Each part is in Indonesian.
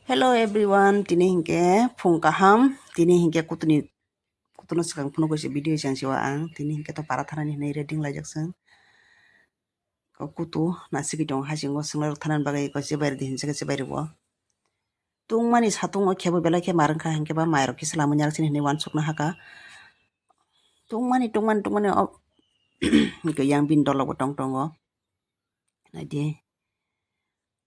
Hello everyone, tini hingke phung kaham, tini hingke kutuno sekang puno koise video jang siwa ang, tini hingke to para thana ni reading lajak sang. Kutu nasigi dong hasingo senglar thanan bagai ko jebair di hinse jebair bo. Tung mani satung o khebo bela ke marang kha hingke ba mairo ki salamu nyal sin hini wan sukna haka. Tung mani o hingke yang bin dolo tong tongo. Nadi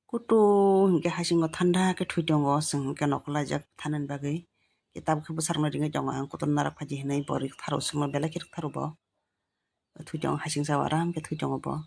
kutu hingke hasingo thanda ke thui dongo seng hingke nokla jak thanan bagai. Kitab ke besar na ringai jong ang kutun narak phaji hinai borik tharo sema bela kirik tharo bo thu jong hasing sawaram ke thu jong bo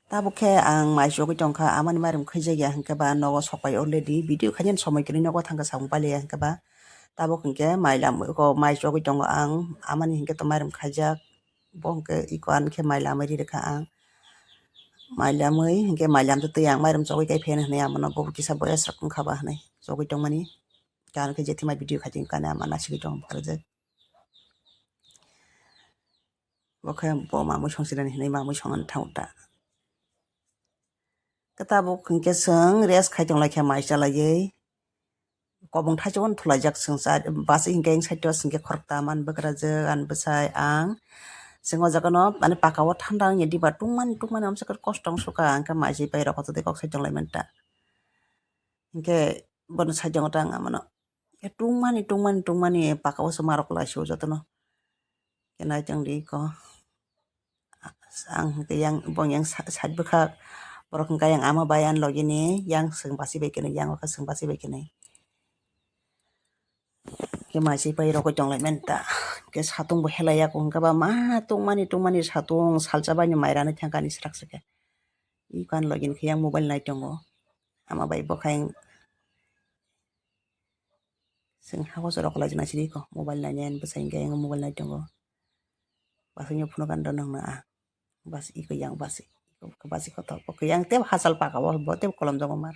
Tabo ke ang mai jogi tongkha amani marim khajagi hangke ba nogo sokai already video khanyen somoi kini nogo thangka sang pali hangke ba tabo hangke mai lam ko mai jogi tongo ang amani hangke to marim khajak bo hangke iko an ke mai lamai ri rekha ang mai lamai hangke mai lam to yang marim jogi kai phen hne amana bo kisa boya sakung khaba hne jogi tongmani kan ke jeti mai video khajing kana amana sigi tong parje bo khe bo mamu songsiran hne mamu songan thauta ketabo hangke seng res khaitong laikha mai chalai kobong thajon thulajak sengsa basi hingke saito singke khorta man bakraje an besai ang singo jakano mane pakao thanda nge diba tungman amsa kostong suka angka maji pai rok hote kok saijong lai menta hingke bon saijong tang amano tungmani pakao semarok la shu jotono kena jang di ko ang hingke yang bong yang saj bekha borok hingka yang ama bayan logini yang seng basi bekene yang waka seng basi bekene ke masih pai rokoi tonglai menta ke satung bo helaya ko hingka ba ma tungmani satung saljabani mairani thangkani sraksake ikan login ke yang mobile nai tongo ama bai bokhaing sing hawo sorok la jina sini ko mobile nai nen besai ke yang mobile nai tongo basanya phuno kan donang na bas iko yang basi iko ke basi ko to ke yang teb hasal pakawo bo teb kolom jongo mar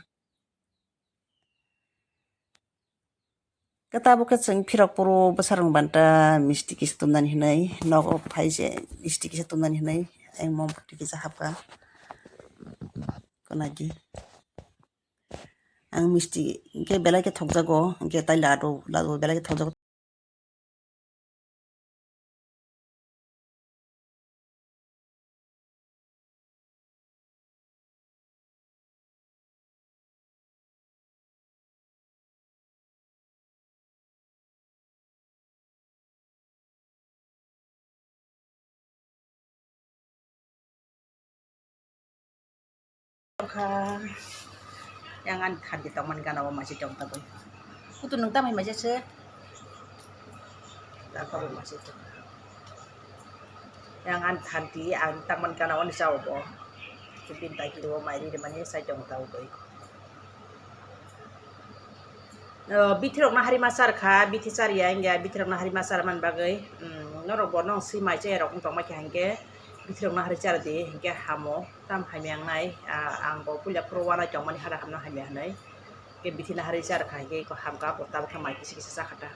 ketabo ke sing phirok puro besarung banta misti kis tumnani hinai nogo phaise misti kis tumnani hinai eng mom putih kisa hapka konagi ang misti ke belai ke thokjago ke tai lado belai ke thokjago yang an khan di tongman kana wa masih tong taboy kutu nung tamay maja se la ko masih tong yang an khan di ang tangman kana wa ni saw bo kipin tai kiro mai ri de mani sai tong taw boy bitirok na hari masar kha bitisar ya enggak bitirok na hari masar man bagai noro bonong si mai che rok tong ma khangke bitirok na hari char de hingke hamo tam hamyang nai ang bo pulya prowana tong mani hara hamna hamya nai ke bitina hari char kha ke ko hamka porta ba mai kisi kisi sakata